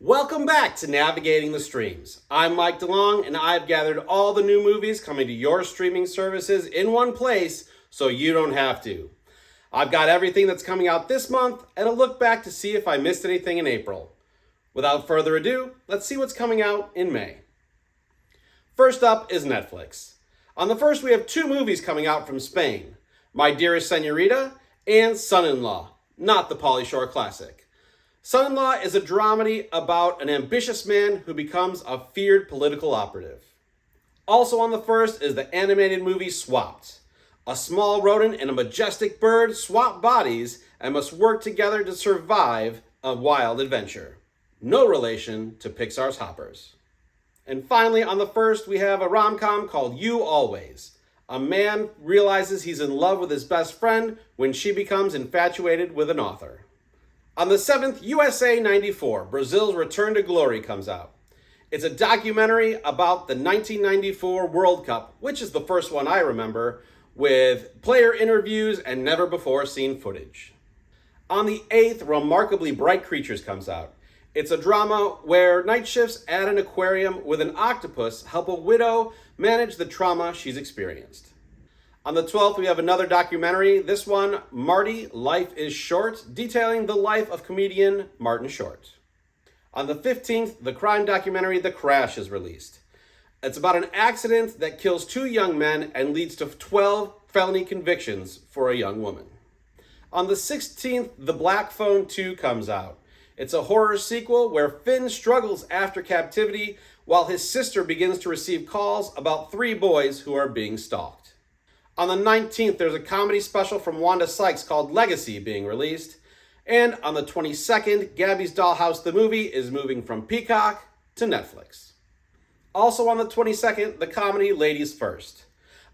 Welcome back to Navigating the Streams. I'm Mike DeLong, and I've gathered all the new movies coming to your streaming services in one place so you don't have to. I've got everything that's coming out this month and a look back to see if I missed anything in April. Without further ado, let's see what's coming out in May. First up is Netflix. On the first, we have two movies coming out from Spain, My Dearest Senorita and Son-in-Law, not the Pauly Shore classic. Son-in-Law is a dramedy about an ambitious man who becomes a feared political operative. Also on the first is the animated movie Swapped. A small rodent and a majestic bird swap bodies and must work together to survive a wild adventure. No relation to Pixar's Hoppers. And finally on the first we have a rom-com called You Always. A man realizes he's in love with his best friend when she becomes infatuated with an author. On the 7th, USA 94, Brazil's Return to Glory comes out. It's a documentary about the 1994 World Cup, which is the first one I remember, with player interviews and never-before-seen footage. On the 8th, Remarkably Bright Creatures comes out. It's a drama where night shifts at an aquarium with an octopus help a widow manage the trauma she's experienced. On the 12th, we have another documentary. This one, Marty, Life is Short, detailing the life of comedian Martin Short. On the 15th, the crime documentary The Crash is released. It's about an accident that kills two young men and leads to 12 felony convictions for a young woman. On the 16th, The Black Phone 2 comes out. It's a horror sequel where Finn struggles after captivity while his sister begins to receive calls about three boys who are being stalked. On the 19th, there's a comedy special from Wanda Sykes called Legacy being released. And on the 22nd, Gabby's Dollhouse the movie is moving from Peacock to Netflix. Also on the 22nd, the comedy Ladies First.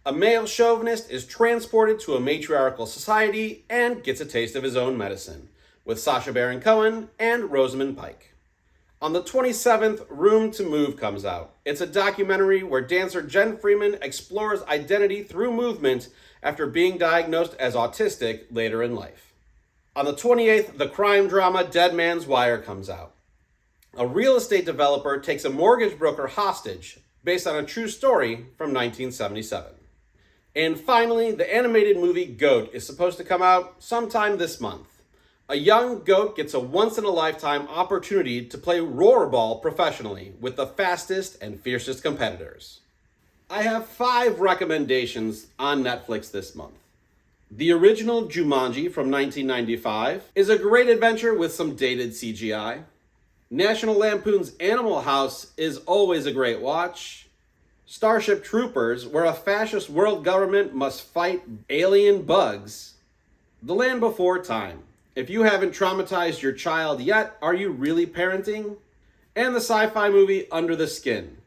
A male chauvinist is transported to a matriarchal society and gets a taste of his own medicine, with Sacha Baron Cohen and Rosamund Pike. On the 27th, Room to Move comes out. It's a documentary where dancer Jen Freeman explores identity through movement after being diagnosed as autistic later in life. On the 28th, the crime drama Dead Man's Wire comes out. A real estate developer takes a mortgage broker hostage based on a true story from 1977. And finally, the animated movie Goat is supposed to come out sometime this month. A young goat gets a once-in-a-lifetime opportunity to play rollerball professionally with the fastest and fiercest competitors. I have 5 recommendations on Netflix this month. The original Jumanji from 1995 is a great adventure with some dated CGI. National Lampoon's Animal House is always a great watch. Starship Troopers, where a fascist world government must fight alien bugs. The Land Before Time. If you haven't traumatized your child yet, are you really parenting? And the sci-fi movie Under the Skin,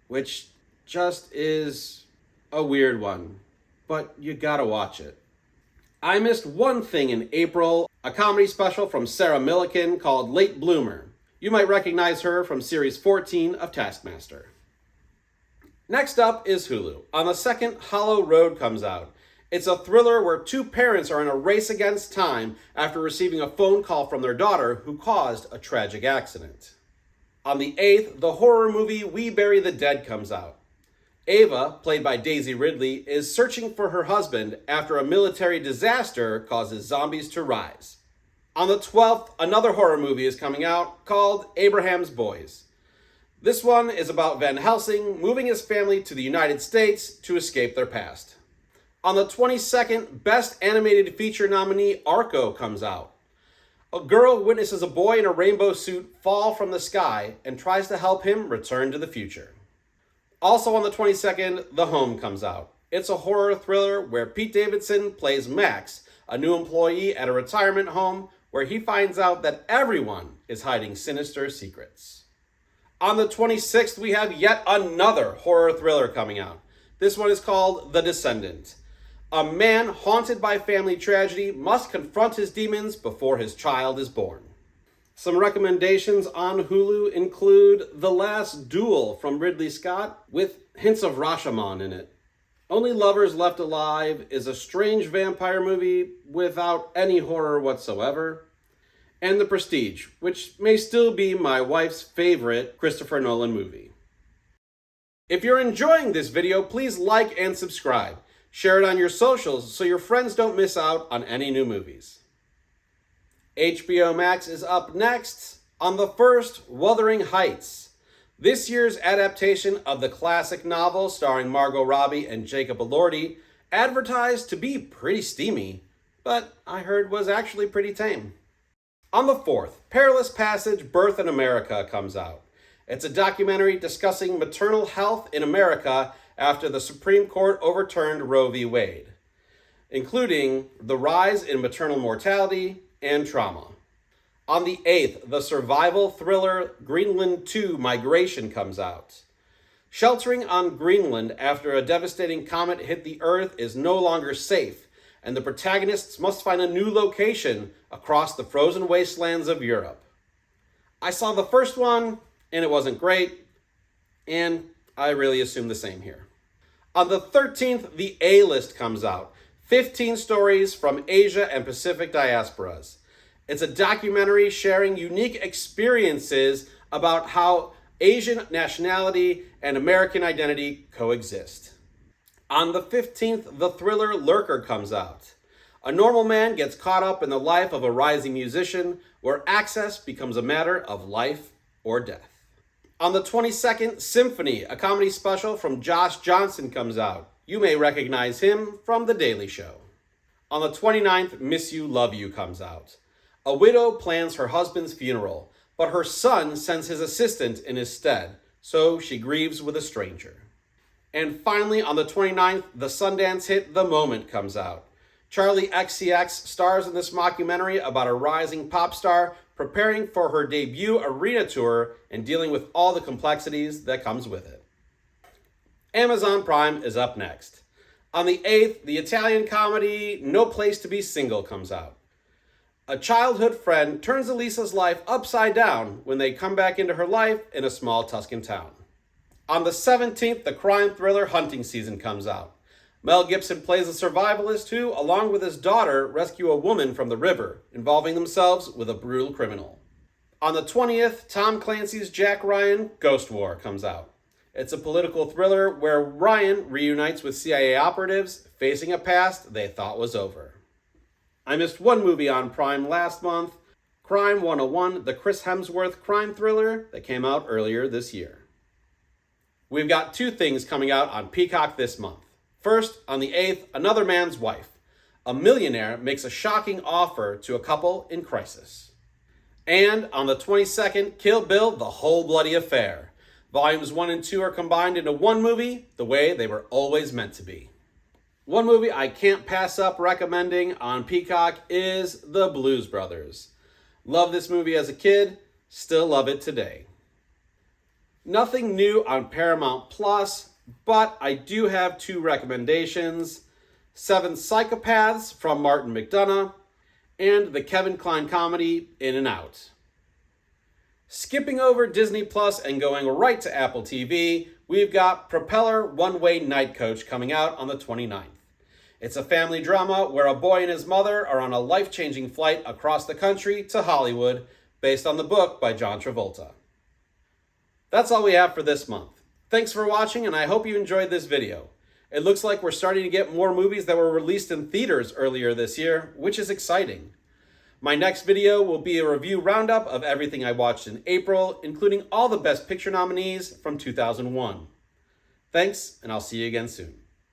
which just is a weird one, but you gotta watch it. I missed one thing in April, a comedy special from Sarah Millican called Late Bloomer. You might recognize her from series 14 of Taskmaster. Next up is Hulu. On the 2nd, Hollow Road comes out. It's a thriller where two parents are in a race against time after receiving a phone call from their daughter who caused a tragic accident. On the 8th, the horror movie We Bury the Dead comes out. Ava, played by Daisy Ridley, is searching for her husband after a military disaster causes zombies to rise. On the 12th, another horror movie is coming out called Abraham's Boys. This one is about Van Helsing moving his family to the United States to escape their past. On the 22nd, Best Animated Feature nominee Arco comes out. A girl witnesses a boy in a rainbow suit fall from the sky and tries to help him return to the future. Also on the 22nd, The Home comes out. It's a horror thriller where Pete Davidson plays Max, a new employee at a retirement home where he finds out that everyone is hiding sinister secrets. On the 26th, we have yet another horror thriller coming out. This one is called The Descendant. A man haunted by family tragedy must confront his demons before his child is born. Some recommendations on Hulu include The Last Duel from Ridley Scott with hints of Rashomon in it. Only Lovers Left Alive is a strange vampire movie without any horror whatsoever. and The Prestige, which may still be my wife's favorite Christopher Nolan movie. If you're enjoying this video, please like and subscribe. Share it on your socials so your friends don't miss out on any new movies. HBO Max is up next on the first Wuthering Heights, this year's adaptation of the classic novel starring Margot Robbie and Jacob Elordi, advertised to be pretty steamy, but I heard was actually pretty tame. On the 4th, Perilous Passage: Birth in America comes out. It's a documentary discussing maternal health in America after the Supreme Court overturned Roe v. Wade, including the rise in maternal mortality and trauma. On the 8th, the survival thriller Greenland 2: Migration comes out. Sheltering on Greenland after a devastating comet hit the Earth is no longer safe, and the protagonists must find a new location across the frozen wastelands of Europe. I saw the first one, and it wasn't great, and I really assume the same here. On the 13th, The A-List comes out, 15 stories from Asia and Pacific diasporas. It's a documentary sharing unique experiences about how Asian nationality and American identity coexist. On the 15th, the thriller Lurker comes out. A normal man gets caught up in the life of a rising musician where access becomes a matter of life or death. On the 22nd, Symphony, a comedy special from Josh Johnson comes out. You may recognize him from The Daily Show. On the 29th, Miss You, Love You comes out. A widow plans her husband's funeral, but her son sends his assistant in his stead, so she grieves with a stranger. And finally, on the 29th, the Sundance hit The Moment comes out. Charlie XCX stars in this mockumentary about a rising pop star preparing for her debut arena tour and dealing with all the complexities that comes with it. Amazon Prime is up next. On the 8th, the Italian comedy No Place to Be Single comes out. A childhood friend turns Elisa's life upside down when they come back into her life in a small Tuscan town. On the 17th, the crime thriller Hunting Season comes out. Mel Gibson plays a survivalist who, along with his daughter, rescue a woman from the river, involving themselves with a brutal criminal. On the 20th, Tom Clancy's Jack Ryan Ghost War comes out. It's a political thriller where Ryan reunites with CIA operatives facing a past they thought was over. I missed one movie on Prime last month, Crime 101, the Chris Hemsworth crime thriller that came out earlier this year. We've got two things coming out on Peacock this month. First, on the 8th, Another Man's Wife. A millionaire makes a shocking offer to a couple in crisis. And on the 22nd, Kill Bill, The Whole Bloody Affair. Volumes 1 and 2 are combined into one movie, the way they were always meant to be. One movie I can't pass up recommending on Peacock is The Blues Brothers. Loved this movie as a kid, still love it today. Nothing new on Paramount Plus, but I do have two recommendations: Seven Psychopaths from Martin McDonagh and the Kevin Kline comedy In and Out. Skipping over Disney Plus and going right to Apple TV, we've got Propeller One-Way Night Coach coming out on the 29th. It's a family drama where a boy and his mother are on a life-changing flight across the country to Hollywood, based on the book by John Travolta. That's all we have for this month. Thanks for watching, and I hope you enjoyed this video. It looks like we're starting to get more movies that were released in theaters earlier this year, which is exciting. My next video will be a review roundup of everything I watched in April, including all the Best Picture nominees from 2001. Thanks, and I'll see you again soon.